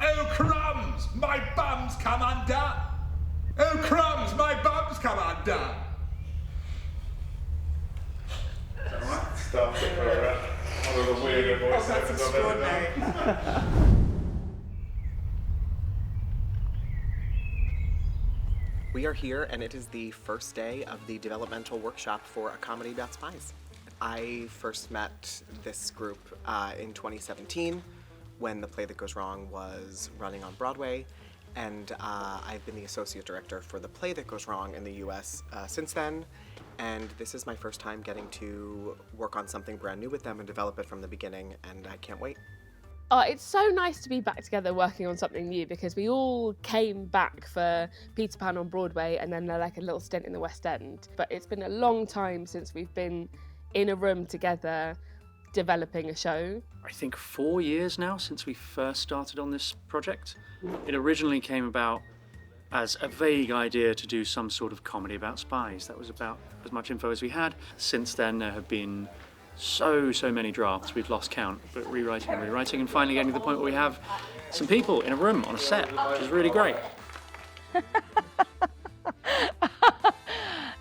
Oh crumbs, my bum's come undone. Oh crumbs, my bum's come undone. Start for one of the weirder voices that's extraordinary. We are here, and it is the first day of the developmental workshop for A Comedy About Spies. I first met this group in 2017 when The Play That Goes Wrong was running on Broadway, and I've been the associate director for The Play That Goes Wrong in the US since then, and this is my first time getting to work on something brand new with them and develop it from the beginning, and I can't wait. It's so nice to be back together working on something new, because we all came back for Peter Pan on Broadway and then like a little stint in the West End. But it's been a long time since we've been in a room together developing a show. I think 4 years now since we first started on this project. It originally came about as a vague idea to do some sort of comedy about spies. That was about as much info as we had. Since then there have been so many drafts, we've lost count, but rewriting and finally getting to the point where we have some people in a room on a set, which is really great.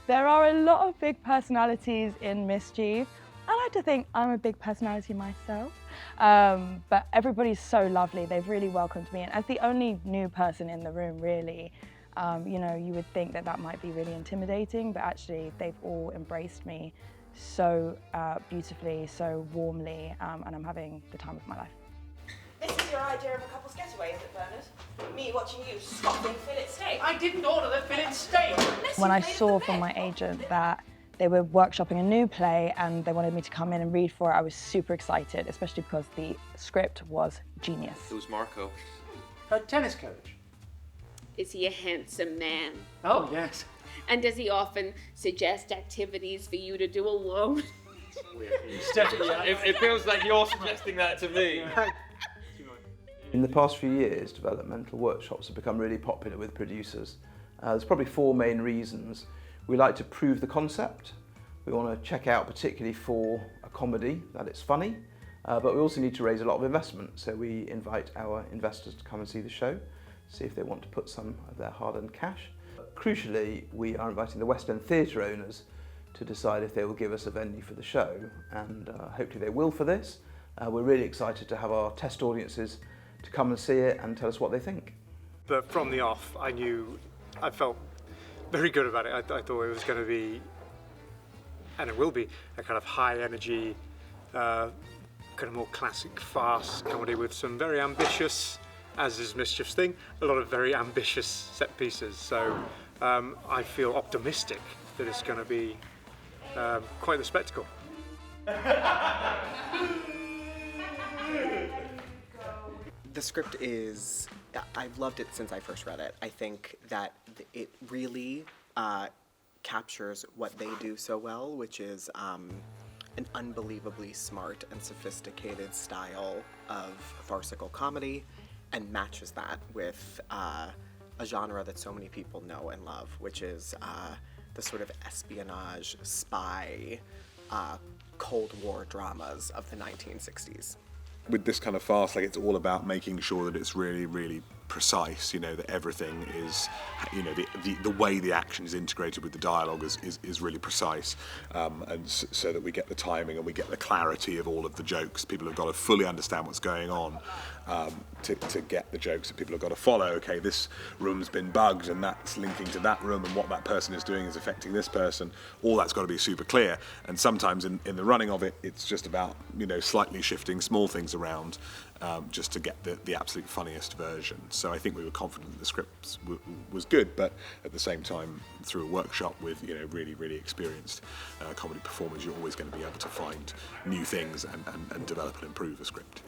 There are a lot of big personalities in Mischief. I like to think I'm a big personality myself, but everybody's so lovely. They've really welcomed me, and as the only new person in the room, really, you know, you would think that might be really intimidating, but actually they've all embraced me so beautifully, so warmly, and I'm having the time of my life. This is your idea of a couple's getaway, is it, Bernard? Me watching you scoffing fillet steak. I didn't order the fillet steak! When I saw from my agent that they were workshopping a new play and they wanted me to come in and read for it, I was super excited, especially because the script was genius. It was Marco. Her tennis coach. Is he a handsome man? Oh, yes. And does he often suggest activities for you to do alone? It feels like you're suggesting that to me. In the past few years, developmental workshops have become really popular with producers. There's probably 4 main reasons. We like to prove the concept. We want to check out, particularly for a comedy, that it's funny, but we also need to raise a lot of investment. So we invite our investors to come and see the show, see if they want to put some of their hard-earned cash. Crucially, we are inviting the West End theatre owners to decide if they will give us a venue for the show, and hopefully they will for this. We're really excited to have our test audiences to come and see it and tell us what they think. But from the off, I felt very good about it. I thought it was going to be, and it will be, a kind of high energy, kind of more classic fast comedy with some very ambitious, as is Mischief's thing, a lot of very ambitious set pieces. So I feel optimistic that it's going to be quite the spectacle. The script is, I've loved it since I first read it. I think that it really captures what they do so well, which is an unbelievably smart and sophisticated style of farcical comedy, and matches that with a genre that so many people know and love, which is the sort of espionage, spy, Cold War dramas of the 1960s. With this kind of farce, like, it's all about making sure that it's really, really precise, you know, that everything is, you know, the way the action is integrated with the dialogue is really precise, and so that we get the timing and we get the clarity of all of the jokes. People have got to fully understand what's going on to get the jokes that people have got to follow. Okay, this room's been bugged and that's linking to that room, and what that person is doing is affecting this person. All that's got to be super clear, and sometimes in the running of it, it's just about, you know, slightly shifting small things around just to get the absolute funniest version. So I think we were confident that the script was good, but at the same time, through a workshop with, you know, really, really experienced comedy performers, you're always going to be able to find new things and develop and improve a script.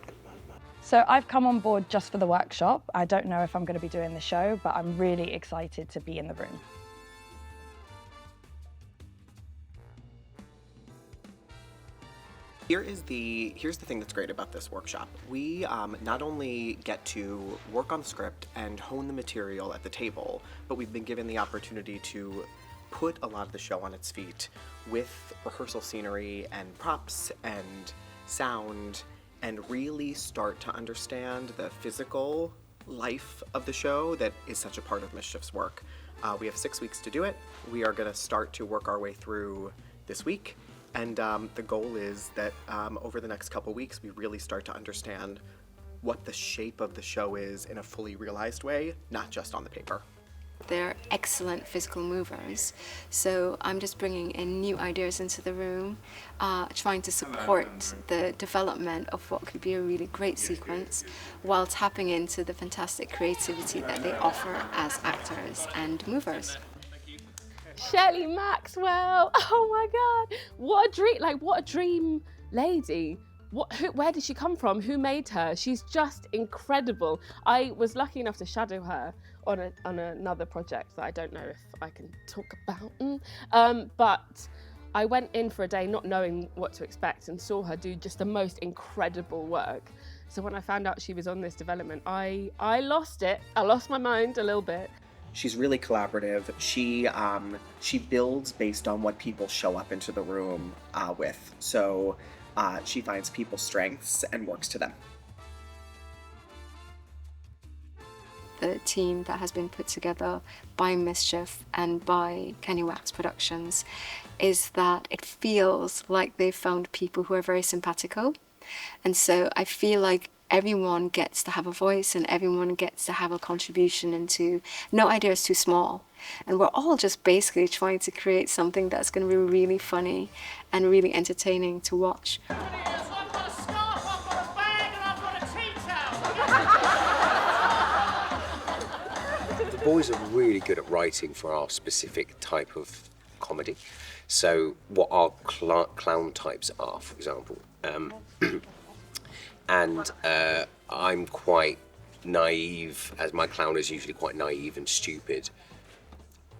So I've come on board just for the workshop. I don't know if I'm going to be doing the show, but I'm really excited to be in the room. Here's the thing that's great about this workshop. We not only get to work on the script and hone the material at the table, but we've been given the opportunity to put a lot of the show on its feet with rehearsal scenery and props and sound, and really start to understand the physical life of the show that is such a part of Mischief's work. We have 6 weeks to do it. We are going to start to work our way through this week. And the goal is that over the next couple weeks, we really start to understand what the shape of the show is in a fully realized way, not just on the paper. They're excellent physical movers, so I'm just bringing in new ideas into the room, trying to support the development of what could be a really great sequence while tapping into the fantastic creativity that they offer as actors and movers. Shelley Maxwell, oh my God, what a dream! Like, what a dream lady. Where did she come from? Who made her? She's just incredible. I was lucky enough to shadow her on another project that I don't know if I can talk about. But I went in for a day not knowing what to expect and saw her do just the most incredible work. So when I found out she was on this development, I lost it. I lost my mind a little bit. She's really collaborative. She builds based on what people show up into the room with. So she finds people's strengths and works to them. The team that has been put together by Mischief and by Kenny Wax Productions is that it feels like they've found people who are very simpatico. And so I feel like everyone gets to have a voice and everyone gets to have a contribution into, no idea is too small. And we're all just basically trying to create something that's going to be really funny and really entertaining to watch. The boys are really good at writing for our specific type of comedy. So what our clown types are, for example. And I'm quite naive, as my clown is usually quite naive and stupid.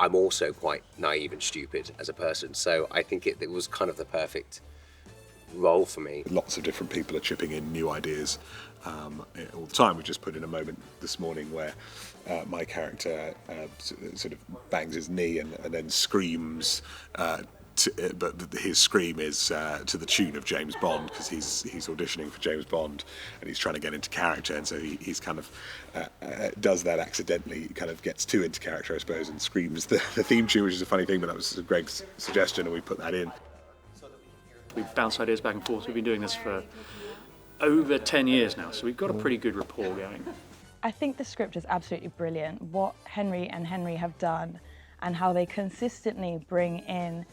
I'm also quite naive and stupid as a person, so I think it was kind of the perfect role for me. Lots of different people are chipping in new ideas all the time. We just put in a moment this morning where my character sort of bangs his knee and then screams, but his scream is to the tune of James Bond, because he's auditioning for James Bond and he's trying to get into character, and so he's kind of does that accidentally, kind of gets too into character, I suppose, and screams the theme tune, which is a funny thing, but that was Greg's suggestion and we put that in. We've bounced ideas back and forth. We've been doing this for over 10 years now, so we've got a pretty good rapport going. I think the script is absolutely brilliant. What Henry and Henry have done and how they consistently bring in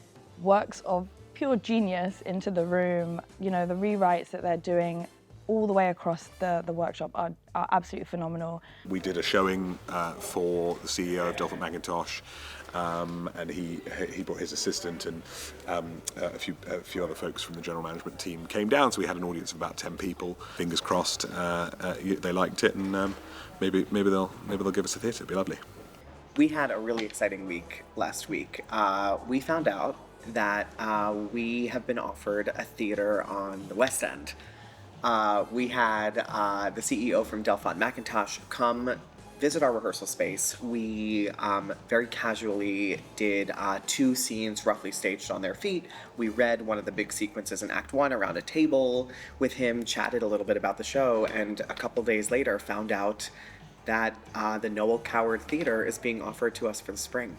works of pure genius into the room. You know, the rewrites that they're doing all the way across the workshop are absolutely phenomenal. We did a showing for the CEO of Delphic Macintosh, and he brought his assistant, and a few other folks from the general management team came down, so we had an audience of about 10 people. Fingers crossed they liked it, and maybe they'll give us a theatre. It'd be lovely. We had a really exciting week last week. We found out that we have been offered a theatre on the West End. We had the CEO from Delphic Macintosh come visit our rehearsal space. We very casually did 2 scenes roughly staged on their feet. We read one of the big sequences in Act 1 around a table with him, chatted a little bit about the show, and a couple days later found out that the Noel Coward Theatre is being offered to us for the spring.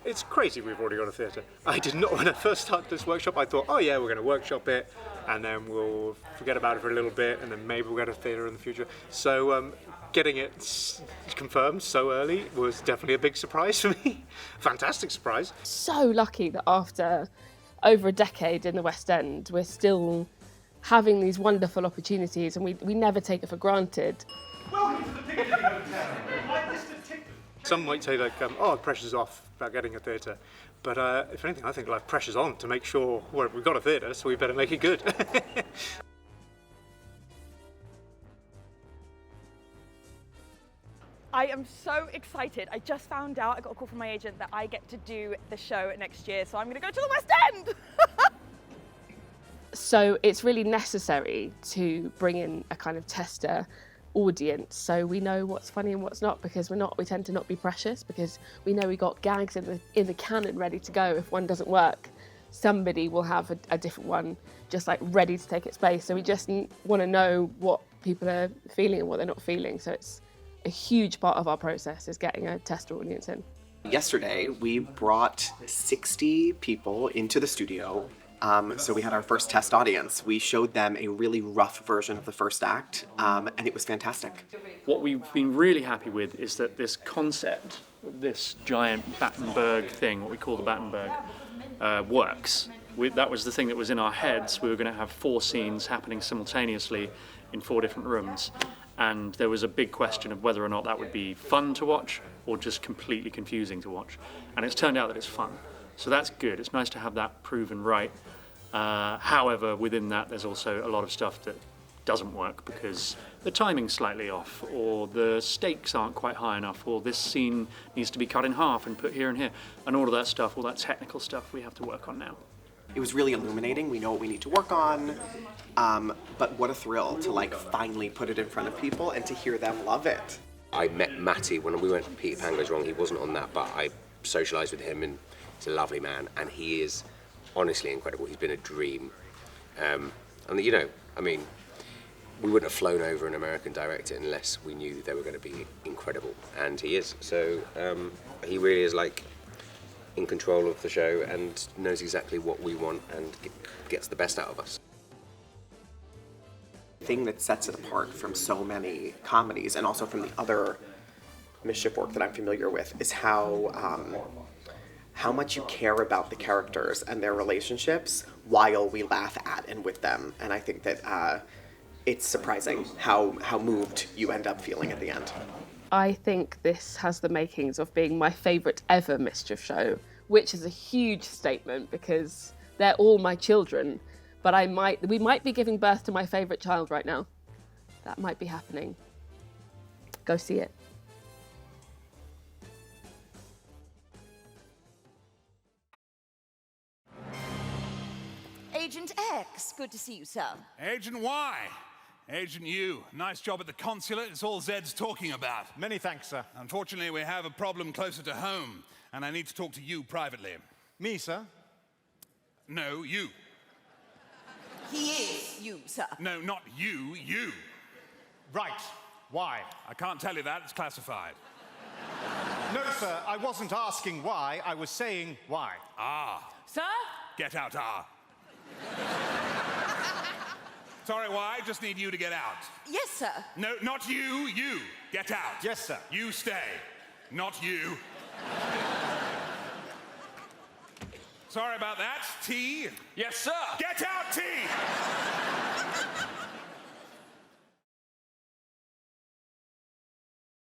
It's crazy we've already got a theatre. I did not, when I first started this workshop, I thought, oh yeah, we're going to workshop it, and then we'll forget about it for a little bit, and then maybe we'll get a theatre in the future. So getting it confirmed so early was definitely a big surprise for me. Fantastic surprise. So lucky that after over a decade in the West End, we're still having these wonderful opportunities, and we never take it for granted. Welcome to the Piccadilly Hotel. My distant ticket. Some might say, like, oh, the pressure's off about getting a theatre. But if anything, I think, like, pressure's on to make sure, well, we've got a theatre, so we better make it good. I am so excited. I just found out, I got a call from my agent that I get to do the show next year, so I'm going to go to the West End! So it's really necessary to bring in a kind of tester audience, so we know what's funny and what's not, because we tend to not be precious, because we know we got gags in the canon ready to go. If one doesn't work, somebody will have a different one just like ready to take its place. So we just want to know what people are feeling and what they're not feeling. So it's a huge part of our process is getting a test audience in. Yesterday, we brought 60 people into the studio. So we had our first test audience. We showed them a really rough version of the first act, and it was fantastic. What we've been really happy with is that this concept, this giant Battenberg thing, what we call the Battenberg, works. That was the thing that was in our heads. We were going to have 4 scenes happening simultaneously in 4 different rooms. And there was a big question of whether or not that would be fun to watch or just completely confusing to watch. And it's turned out that it's fun. So that's good. It's nice to have that proven right. However, within that, there's also a lot of stuff that doesn't work because the timing's slightly off, or the stakes aren't quite high enough, or this scene needs to be cut in half and put here and here. And all of that stuff, all that technical stuff we have to work on now. It was really illuminating. We know what we need to work on, but what a thrill to like finally put it in front of people and to hear them love it. I met Matty when we went to Peter Pan Goes Wrong. He wasn't on that, but I socialised with him, and he's a lovely man, and he is honestly incredible. He's been a dream. And you know, I mean, we wouldn't have flown over an American director unless we knew they were going to be incredible, and he is. So he really is like in control of the show and knows exactly what we want and gets the best out of us. The thing that sets it apart from so many comedies and also from the other Mischief work that I'm familiar with is how much you care about the characters and their relationships while we laugh at and with them. And I think that it's surprising how moved you end up feeling at the end. I think this has the makings of being my favourite ever Mischief show, which is a huge statement because they're all my children, but we might be giving birth to my favourite child right now. That might be happening. Go see it. Agent X, good to see you, sir. Agent Y. Agent U, nice job at the consulate. It's all Zed's talking about. Many thanks, sir. Unfortunately, we have a problem closer to home, and I need to talk to you privately. Me, sir? No, you. He is you, sir. No, not you, you. Right. Why? I can't tell you that, it's classified. No, sir, I wasn't asking why, I was saying why. Ah. Sir? Get out, ah. Sorry, why? Just need you to get out. Yes, sir. No, not you, you. Get out. Yes, sir. You stay. Not you. Sorry about that. T? Yes, sir. Get out, T!